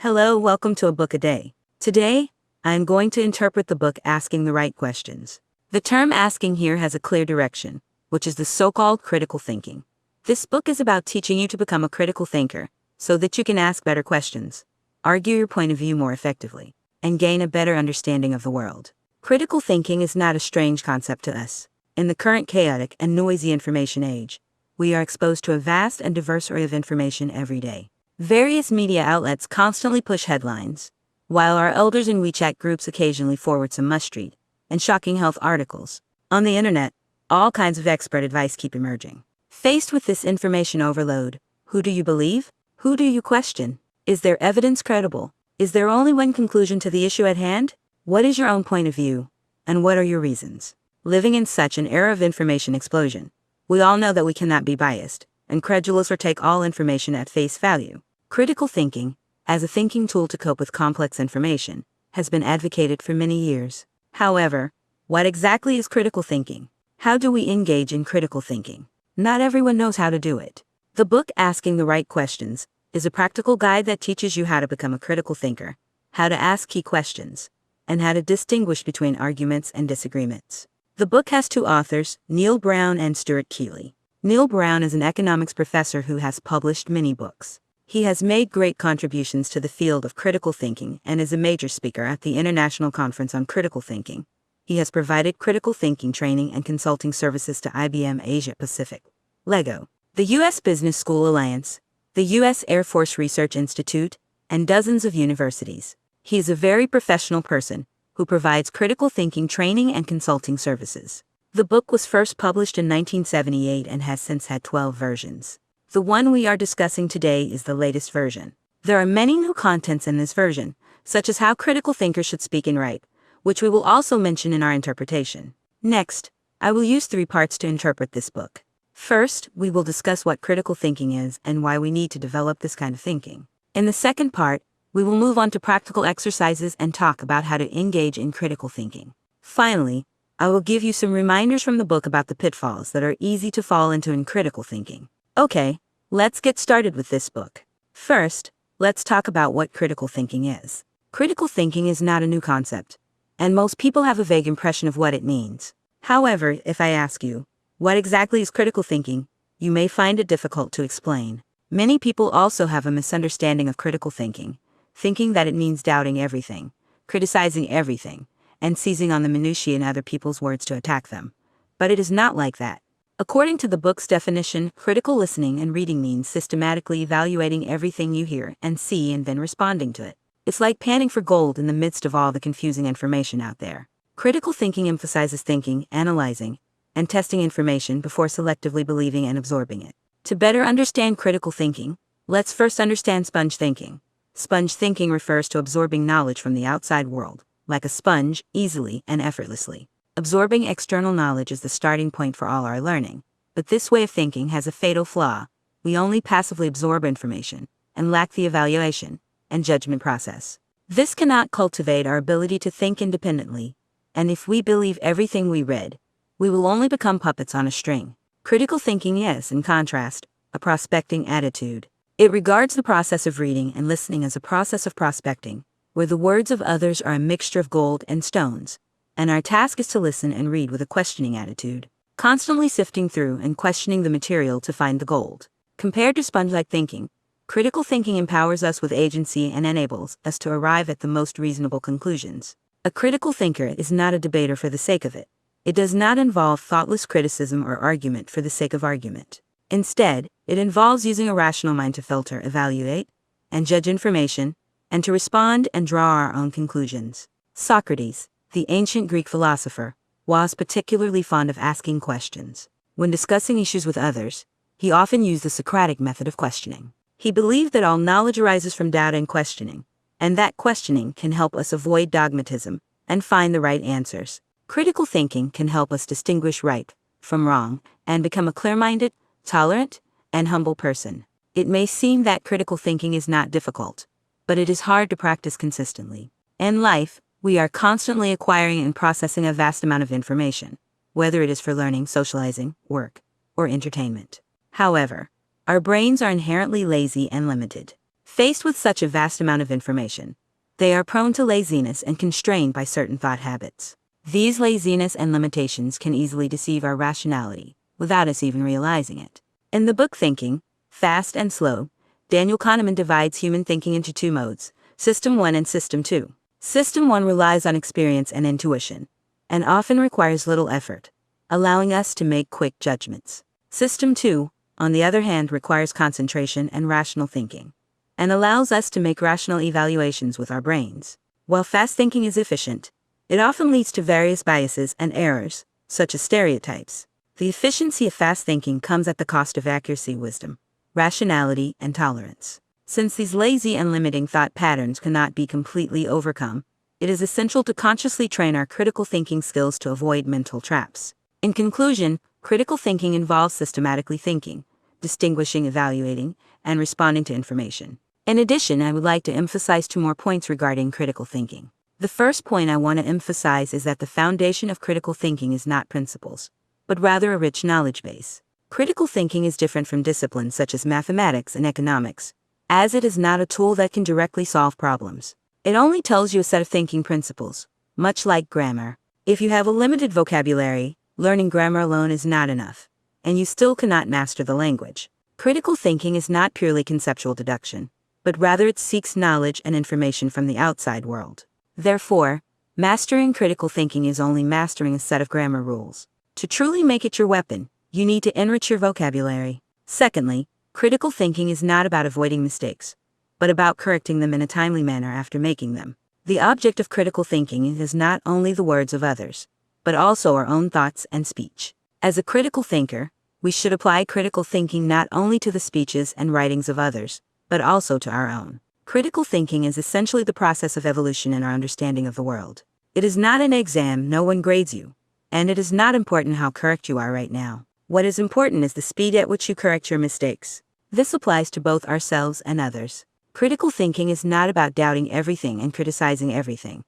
Hello, welcome to A Book a Day. Today, I am going to interpret the book Asking the Right Questions. The term asking here has a clear direction, which is the so-called critical thinking. This book is about teaching you to become a critical thinker, so that you can ask better questions, argue your point of view more effectively, and gain a better understanding of the world. Critical thinking is not a strange concept to us. In the current chaotic and noisy information age, we are exposed to a vast and diverse array of information every day. Various media outlets constantly push headlines, while our elders in WeChat groups occasionally forward some must-read and shocking health articles. On the internet, all kinds of expert advice keep emerging. Faced with this information overload, who do you believe? Who do you question? Is their evidence credible? Is there only one conclusion to the issue at hand? What is your own point of view, and what are your reasons? Living in such an era of information explosion, we all know that we cannot be biased and credulous or take all information at face value. Critical thinking, as a thinking tool to cope with complex information, has been advocated for many years. However, what exactly is critical thinking? How do we engage in critical thinking? Not everyone knows how to do it. The book Asking the Right Questions is a practical guide that teaches you how to become a critical thinker, how to ask key questions, and how to distinguish between arguments and disagreements. The book has two authors, Neil Brown and Stuart Keeley. Neil Brown is an economics professor who has published many books. He has made great contributions to the field of critical thinking and is a major speaker at the International Conference on Critical Thinking. He has provided critical thinking training and consulting services to IBM Asia Pacific, LEGO, the U.S. Business School Alliance, the U.S. Air Force Research Institute, and dozens of universities. He is a very professional person who provides critical thinking training and consulting services. The book was first published in 1978 and has since had 12 versions. The one we are discussing today is the latest version. There are many new contents in this version, such as how critical thinkers should speak and write, which we will also mention in our interpretation. Next, I will use 3 parts to interpret this book. First, we will discuss what critical thinking is and why we need to develop this kind of thinking. In the second part, we will move on to practical exercises and talk about how to engage in critical thinking. Finally, I will give you some reminders from the book about the pitfalls that are easy to fall into in critical thinking. Okay, let's get started with this book. First, let's talk about what critical thinking is. Critical thinking is not a new concept, and most people have a vague impression of what it means. However, if I ask you, what exactly is critical thinking, you may find it difficult to explain. Many people also have a misunderstanding of critical thinking, thinking that it means doubting everything, criticizing everything, and seizing on the minutiae in other people's words to attack them. But it is not like that. According to the book's definition, critical listening and reading means systematically evaluating everything you hear and see and then responding to it. It's like panning for gold in the midst of all the confusing information out there. Critical thinking emphasizes thinking, analyzing, and testing information before selectively believing and absorbing it. To better understand critical thinking, let's first understand sponge thinking. Sponge thinking refers to absorbing knowledge from the outside world, like a sponge, easily and effortlessly. Absorbing external knowledge is the starting point for all our learning, but this way of thinking has a fatal flaw. We only passively absorb information, and lack the evaluation and judgment process. This cannot cultivate our ability to think independently, and if we believe everything we read, we will only become puppets on a string. Critical thinking is, in contrast, a prospecting attitude. It regards the process of reading and listening as a process of prospecting, where the words of others are a mixture of gold and stones, and our task is to listen and read with a questioning attitude, constantly sifting through and questioning the material to find the gold. Compared to sponge-like thinking, critical thinking empowers us with agency and enables us to arrive at the most reasonable conclusions. A critical thinker is not a debater for the sake of it. It does not involve thoughtless criticism or argument for the sake of argument. Instead, it involves using a rational mind to filter, evaluate, and judge information, and to respond and draw our own conclusions. Socrates, the ancient Greek philosopher, was particularly fond of asking questions. When discussing issues with others, he often used the Socratic method of questioning. He believed that all knowledge arises from doubt and questioning, and that questioning can help us avoid dogmatism and find the right answers. Critical thinking can help us distinguish right from wrong and become a clear-minded, tolerant, and humble person. It may seem that critical thinking is not difficult, but it is hard to practice consistently. In life, we are constantly acquiring and processing a vast amount of information, whether it is for learning, socializing, work, or entertainment. However, our brains are inherently lazy and limited. Faced with such a vast amount of information, they are prone to laziness and constrained by certain thought habits. These laziness and limitations can easily deceive our rationality, without us even realizing it. In the book Thinking, Fast and Slow, Daniel Kahneman divides human thinking into two modes, System 1 and System 2. System 1 relies on experience and intuition, and often requires little effort, allowing us to make quick judgments. System 2, on the other hand, requires concentration and rational thinking, and allows us to make rational evaluations with our brains. While fast thinking is efficient, it often leads to various biases and errors, such as stereotypes. The efficiency of fast thinking comes at the cost of accuracy, wisdom, rationality, and tolerance. Since these lazy and limiting thought patterns cannot be completely overcome, it is essential to consciously train our critical thinking skills to avoid mental traps. In conclusion, critical thinking involves systematically thinking, distinguishing, evaluating, and responding to information. In addition, I would like to emphasize two more points regarding critical thinking. The first point I want to emphasize is that the foundation of critical thinking is not principles, but rather a rich knowledge base. Critical thinking is different from disciplines such as mathematics and economics, as it is not a tool that can directly solve problems. It only tells you a set of thinking principles, much like grammar. If you have a limited vocabulary, learning grammar alone is not enough, and you still cannot master the language. Critical thinking is not purely conceptual deduction, but rather it seeks knowledge and information from the outside world. Therefore, mastering critical thinking is only mastering a set of grammar rules. To truly make it your weapon, you need to enrich your vocabulary. Secondly, critical thinking is not about avoiding mistakes, but about correcting them in a timely manner after making them. The object of critical thinking is not only the words of others, but also our own thoughts and speech. As a critical thinker, we should apply critical thinking not only to the speeches and writings of others, but also to our own. Critical thinking is essentially the process of evolution in our understanding of the world. It is not an exam, no one grades you, and it is not important how correct you are right now. What is important is the speed at which you correct your mistakes. This applies to both ourselves and others. Critical thinking is not about doubting everything and criticizing everything,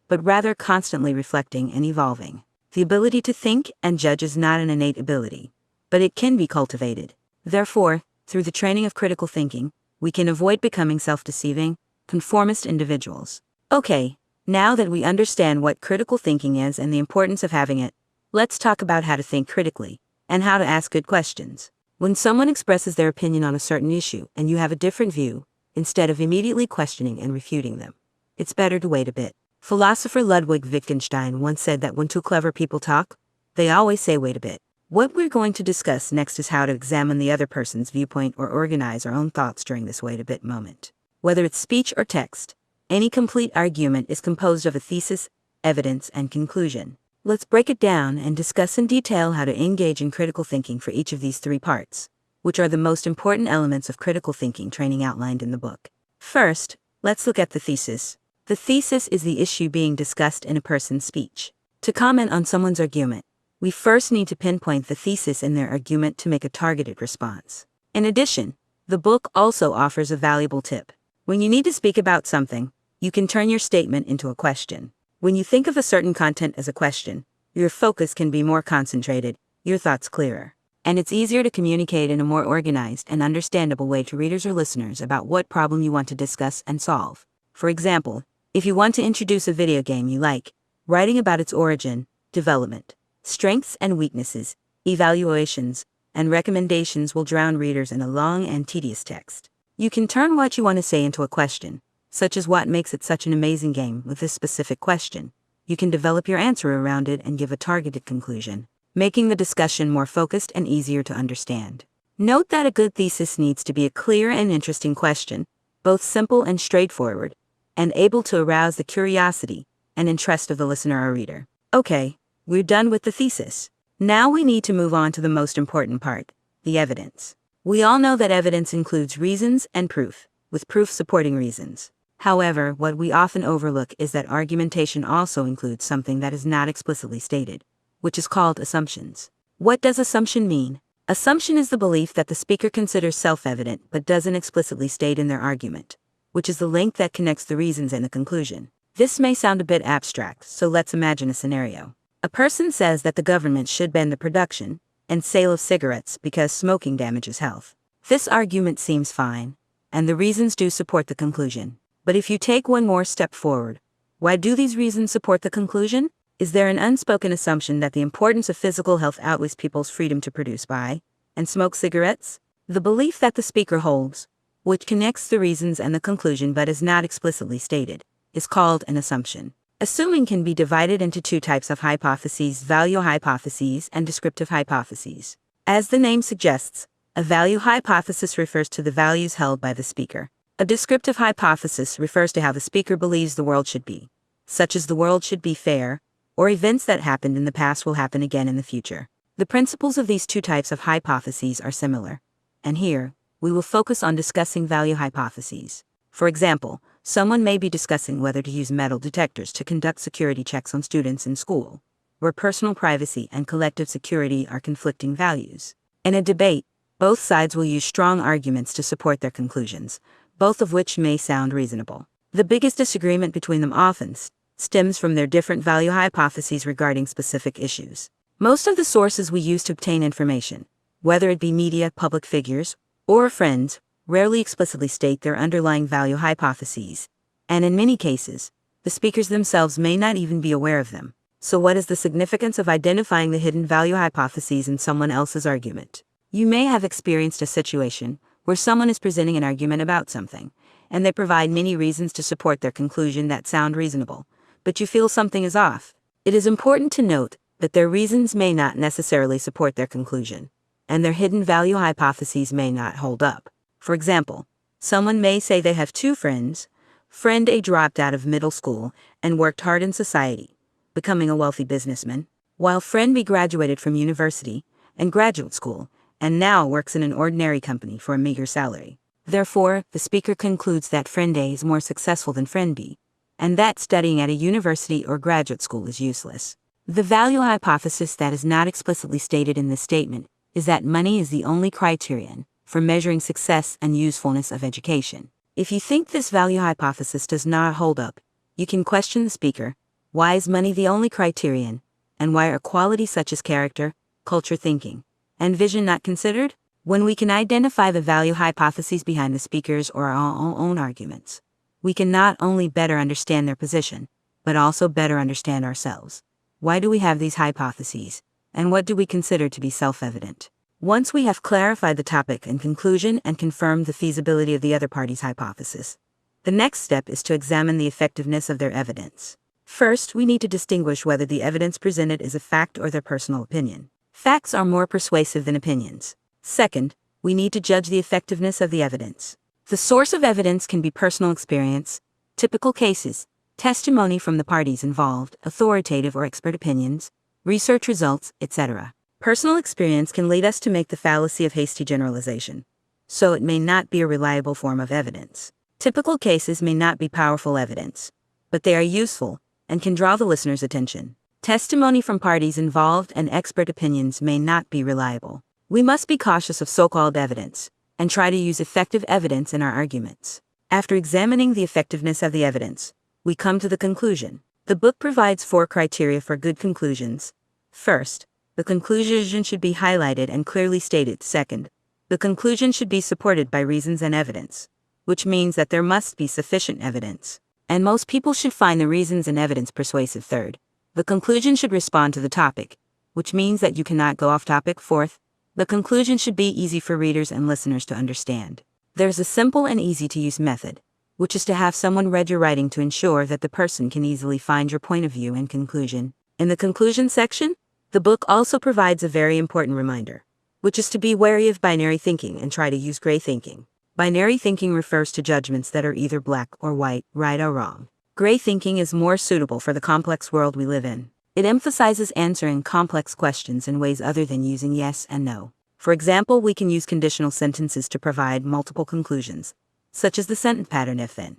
but rather constantly reflecting and evolving. The ability to think and judge is not an innate ability, but it can be cultivated. Therefore, through the training of critical thinking, we can avoid becoming self-deceiving, conformist individuals. Okay, now that we understand what critical thinking is and the importance of having it, let's talk about how to think critically, and how to ask good questions. When someone expresses their opinion on a certain issue and you have a different view, instead of immediately questioning and refuting them, it's better to wait a bit. Philosopher Ludwig Wittgenstein once said that when two clever people talk, they always say wait a bit. What we're going to discuss next is how to examine the other person's viewpoint or organize our own thoughts during this wait a bit moment. Whether it's speech or text, any complete argument is composed of a thesis, evidence, and conclusion. Let's break it down and discuss in detail how to engage in critical thinking for each of these three parts, which are the most important elements of critical thinking training outlined in the book. First, let's look at the thesis. The thesis is the issue being discussed in a person's speech. To comment on someone's argument, we first need to pinpoint the thesis in their argument to make a targeted response. In addition, the book also offers a valuable tip. When you need to speak about something, you can turn your statement into a question. When you think of a certain content as a question, your focus can be more concentrated, your thoughts clearer, and it's easier to communicate in a more organized and understandable way to readers or listeners about what problem you want to discuss and solve. For example, if you want to introduce a video game you like, writing about its origin, development, strengths and weaknesses, evaluations, and recommendations will drown readers in a long and tedious text. You can turn what you want to say into a question, such as what makes it such an amazing game with this specific question. You can develop your answer around it and give a targeted conclusion, making the discussion more focused and easier to understand. Note that a good thesis needs to be a clear and interesting question, both simple and straightforward, and able to arouse the curiosity and interest of the listener or reader. Okay, we're done with the thesis. Now we need to move on to the most important part, the evidence. We all know that evidence includes reasons and proof, with proof supporting reasons. However, what we often overlook is that argumentation also includes something that is not explicitly stated, which is called assumptions. What does assumption mean? Assumption is the belief that the speaker considers self-evident but doesn't explicitly state in their argument, which is the link that connects the reasons and the conclusion. This may sound a bit abstract, so let's imagine a scenario. A person says that the government should ban the production and sale of cigarettes because smoking damages health. This argument seems fine, and the reasons do support the conclusion. But if you take one more step forward, why do these reasons support the conclusion? Is there an unspoken assumption that the importance of physical health outweighs people's freedom to produce, buy, and smoke cigarettes? The belief that the speaker holds, which connects the reasons and the conclusion but is not explicitly stated, is called an assumption. Assuming can be divided into two types of hypotheses: value hypotheses and descriptive hypotheses. As the name suggests, a value hypothesis refers to the values held by the speaker. A descriptive hypothesis refers to how the speaker believes the world should be, such as the world should be fair, or events that happened in the past will happen again in the future. The principles of these two types of hypotheses are similar, and here, we will focus on discussing value hypotheses. For example, someone may be discussing whether to use metal detectors to conduct security checks on students in school, where personal privacy and collective security are conflicting values. In a debate, both sides will use strong arguments to support their conclusions, both of which may sound reasonable. The biggest disagreement between them often stems from their different value hypotheses regarding specific issues. Most of the sources we use to obtain information, whether it be media, public figures, or friends, rarely explicitly state their underlying value hypotheses, and in many cases, the speakers themselves may not even be aware of them. So what is the significance of identifying the hidden value hypotheses in someone else's argument? You may have experienced a situation where someone is presenting an argument about something, and they provide many reasons to support their conclusion that sound reasonable, but you feel something is off. It is important to note that their reasons may not necessarily support their conclusion, and their hidden value hypotheses may not hold up. For example, someone may say they have two friends. Friend A dropped out of middle school and worked hard in society, becoming a wealthy businessman, while friend B graduated from university and graduate school and now works in an ordinary company for a meager salary. Therefore, the speaker concludes that friend A is more successful than friend B, and that studying at a university or graduate school is useless. The value hypothesis that is not explicitly stated in this statement is that money is the only criterion for measuring success and usefulness of education. If you think this value hypothesis does not hold up, you can question the speaker: why is money the only criterion, and why are qualities such as character, culture thinking, and vision not considered? When we can identify the value hypotheses behind the speakers or our own arguments, we can not only better understand their position, but also better understand ourselves. Why do we have these hypotheses, and what do we consider to be self-evident? Once we have clarified the topic and conclusion and confirmed the feasibility of the other party's hypothesis, the next step is to examine the effectiveness of their evidence. First, we need to distinguish whether the evidence presented is a fact or their personal opinion. Facts are more persuasive than opinions. Second, we need to judge the effectiveness of the evidence. The source of evidence can be personal experience, typical cases, testimony from the parties involved, authoritative or expert opinions, research results, etc. Personal experience can lead us to make the fallacy of hasty generalization, so it may not be a reliable form of evidence. Typical cases may not be powerful evidence, but they are useful and can draw the listener's attention. Testimony from parties involved and expert opinions may not be reliable. We must be cautious of so-called evidence and try to use effective evidence in our arguments. After examining the effectiveness of the evidence, we come to the conclusion. The book provides 4 criteria for good conclusions. First, the conclusion should be highlighted and clearly stated. Second, the conclusion should be supported by reasons and evidence, which means that there must be sufficient evidence, and most people should find the reasons and evidence persuasive. Third, the conclusion should respond to the topic, which means that you cannot go off topic. Fourth, the conclusion should be easy for readers and listeners to understand. There's a simple and easy-to-use method, which is to have someone read your writing to ensure that the person can easily find your point of view and conclusion. In the conclusion section, the book also provides a very important reminder, which is to be wary of binary thinking and try to use gray thinking. Binary thinking refers to judgments that are either black or white, right or wrong. Gray thinking is more suitable for the complex world we live in. It emphasizes answering complex questions in ways other than using yes and no. For example, we can use conditional sentences to provide multiple conclusions, such as the sentence pattern if then.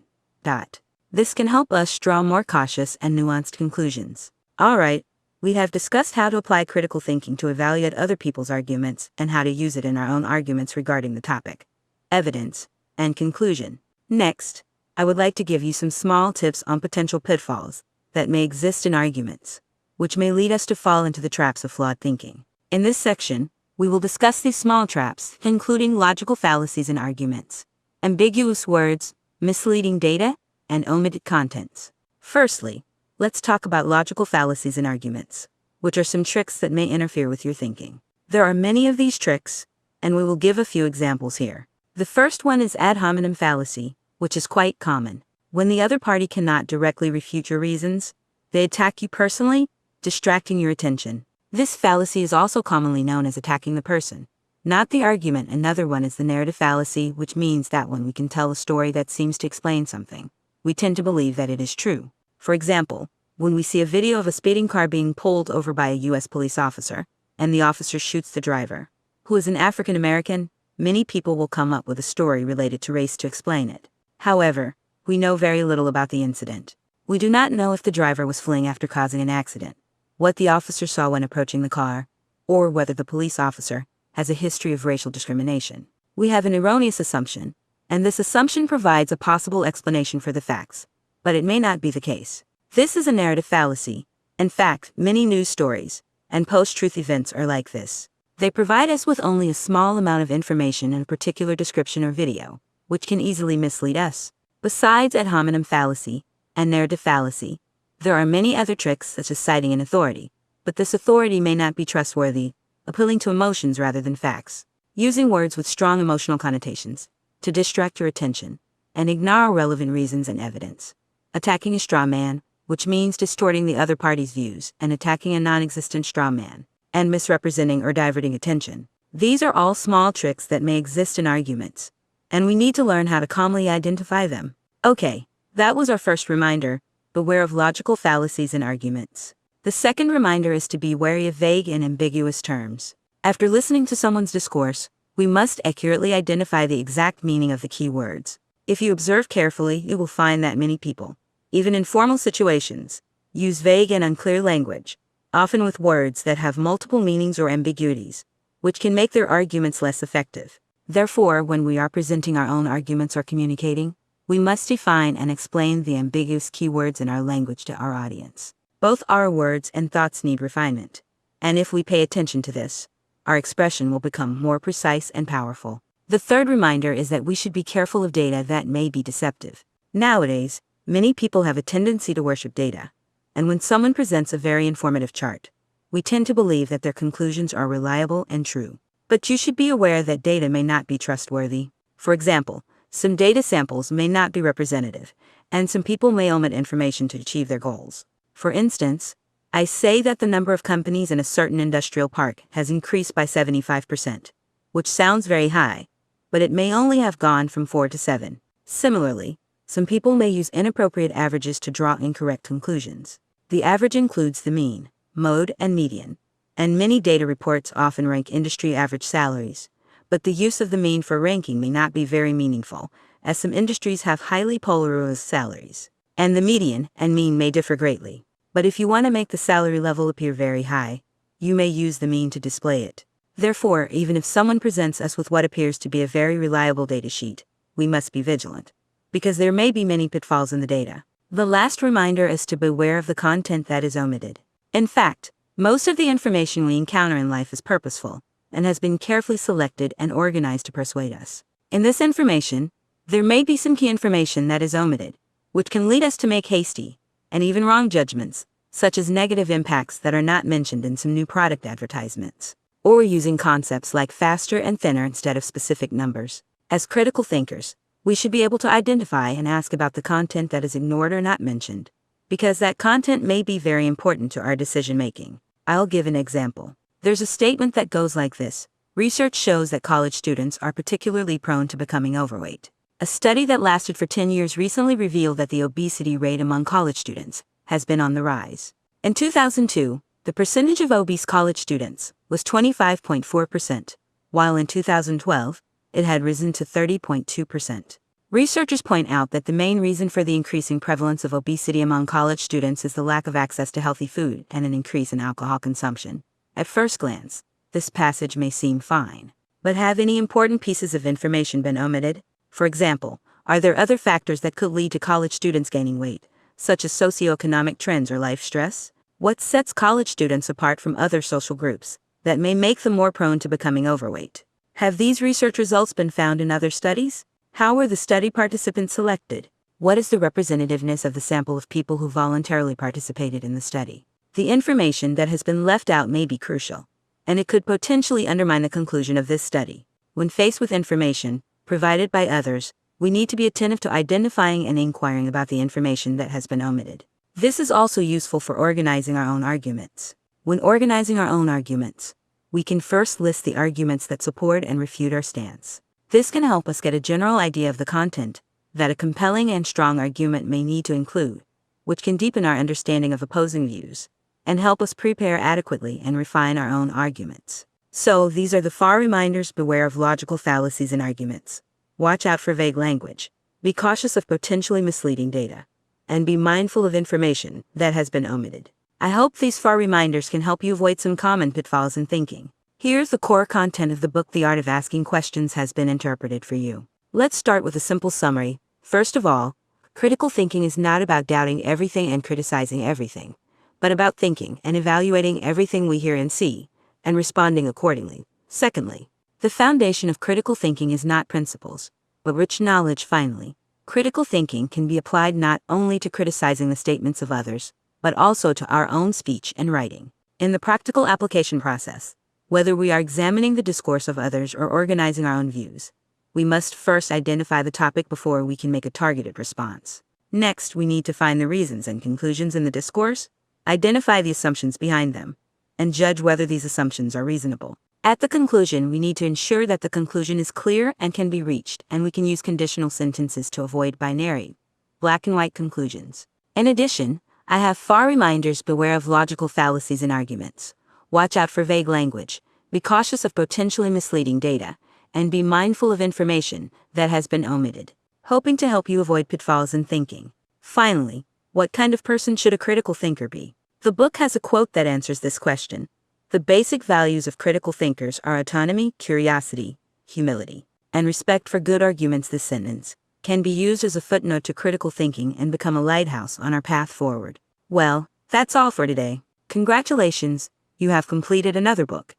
This can help us draw more cautious and nuanced conclusions. Alright, we have discussed how to apply critical thinking to evaluate other people's arguments and how to use it in our own arguments regarding the topic, evidence, and conclusion. Next, I would like to give you some small tips on potential pitfalls that may exist in arguments, which may lead us to fall into the traps of flawed thinking. In this section, we will discuss these small traps, including logical fallacies in arguments, ambiguous words, misleading data, and omitted contents. Firstly, let's talk about logical fallacies in arguments, which are some tricks that may interfere with your thinking. There are many of these tricks, and we will give a few examples here. The first one is ad hominem fallacy, which is quite common. When the other party cannot directly refute your reasons, they attack you personally, distracting your attention. This fallacy is also commonly known as attacking the person, not the argument. Another one is the narrative fallacy, which means that when we can tell a story that seems to explain something, we tend to believe that it is true. For example, when we see a video of a speeding car being pulled over by a U.S. police officer, and the officer shoots the driver, who is an African American, many people will come up with a story related to race to explain it. However, we know very little about the incident. We do not know if the driver was fleeing after causing an accident, what the officer saw when approaching the car, or whether the police officer has a history of racial discrimination. We have an erroneous assumption, and this assumption provides a possible explanation for the facts, but it may not be the case. This is a narrative fallacy. In fact, many news stories and post-truth events are like this. They provide us with only a small amount of information in a particular description or video, which can easily mislead us. Besides ad hominem fallacy and narrative fallacy, there are many other tricks such as citing an authority, but this authority may not be trustworthy, appealing to emotions rather than facts, using words with strong emotional connotations to distract your attention and ignore relevant reasons and evidence, attacking a straw man, which means distorting the other party's views and attacking a non-existent straw man, and misrepresenting or diverting attention. These are all small tricks that may exist in arguments, and we need to learn how to calmly identify them. Okay, that was our first reminder: beware of logical fallacies in arguments. The second reminder is to be wary of vague and ambiguous terms. After listening to someone's discourse, we must accurately identify the exact meaning of the key words. If you observe carefully, you will find that many people, even in formal situations, use vague and unclear language, often with words that have multiple meanings or ambiguities, which can make their arguments less effective. Therefore, when we are presenting our own arguments or communicating, we must define and explain the ambiguous keywords in our language to our audience. Both our words and thoughts need refinement, and if we pay attention to this, our expression will become more precise and powerful. The third reminder is that we should be careful of data that may be deceptive. Nowadays, many people have a tendency to worship data, and when someone presents a very informative chart, we tend to believe that their conclusions are reliable and true. But you should be aware that data may not be trustworthy. For example, some data samples may not be representative, and some people may omit information to achieve their goals. For instance, I say that the number of companies in a certain industrial park has increased by 75%, which sounds very high, but it may only have gone from 4 to 7. Similarly, some people may use inappropriate averages to draw incorrect conclusions. The average includes the mean, mode, and median, and many data reports often rank industry average salaries, but the use of the mean for ranking may not be very meaningful, as some industries have highly polarized salaries, and the median and mean may differ greatly. But if you want to make the salary level appear very high, you may use the mean to display it. Therefore, even if someone presents us with what appears to be a very reliable data sheet, we must be vigilant, because there may be many pitfalls in the data. The last reminder is to beware of the content that is omitted. In fact, most of the information we encounter in life is purposeful, and has been carefully selected and organized to persuade us. In this information, there may be some key information that is omitted, which can lead us to make hasty, and even wrong judgments, such as negative impacts that are not mentioned in some new product advertisements, or using concepts like faster and thinner instead of specific numbers. As critical thinkers, we should be able to identify and ask about the content that is ignored or not mentioned, because that content may be very important to our decision-making. I'll give an example. There's a statement that goes like this: research shows that college students are particularly prone to becoming overweight. A study that lasted for 10 years recently revealed that the obesity rate among college students has been on the rise. In 2002, the percentage of obese college students was 25.4%, while in 2012, it had risen to 30.2%. Researchers point out that the main reason for the increasing prevalence of obesity among college students is the lack of access to healthy food and an increase in alcohol consumption. At first glance, this passage may seem fine, but have any important pieces of information been omitted? For example, are there other factors that could lead to college students gaining weight, such as socioeconomic trends or life stress? What sets college students apart from other social groups that may make them more prone to becoming overweight? Have these research results been found in other studies? How were the study participants selected? What is the representativeness of the sample of people who voluntarily participated in the study? The information that has been left out may be crucial, and it could potentially undermine the conclusion of this study. When faced with information provided by others, we need to be attentive to identifying and inquiring about the information that has been omitted. This is also useful for organizing our own arguments. When organizing our own arguments, we can first list the arguments that support and refute our stance. This can help us get a general idea of the content that a compelling and strong argument may need to include, which can deepen our understanding of opposing views and help us prepare adequately and refine our own arguments. So, these are the 4 reminders. Beware of logical fallacies in arguments. Watch out for vague language. Be cautious of potentially misleading data. And be mindful of information that has been omitted. I hope these 4 reminders can help you avoid some common pitfalls in thinking. Here's the core content of the book. The Art of Asking Questions has been interpreted for you. Let's start with a simple summary. First of all, critical thinking is not about doubting everything and criticizing everything, but about thinking and evaluating everything we hear and see, and responding accordingly. Secondly, the foundation of critical thinking is not principles, but rich knowledge. Finally, critical thinking can be applied not only to criticizing the statements of others, but also to our own speech and writing. In the practical application process, whether we are examining the discourse of others or organizing our own views, we must first identify the topic before we can make a targeted response. Next, we need to find the reasons and conclusions in the discourse, identify the assumptions behind them, and judge whether these assumptions are reasonable. At the conclusion, we need to ensure that the conclusion is clear and can be reached, and we can use conditional sentences to avoid binary, black and white conclusions. In addition, I have 4 reminders. Beware of logical fallacies in arguments. Watch out for vague language. Be cautious of potentially misleading data, and be mindful of information that has been omitted, hoping to help you avoid pitfalls in thinking. Finally, what kind of person should a critical thinker be? The book has a quote that answers this question. The basic values of critical thinkers are autonomy, curiosity, humility, and respect for good arguments. This sentence can be used as a footnote to critical thinking and become a lighthouse on our path forward. Well, that's all for today. Congratulations, you have completed another book.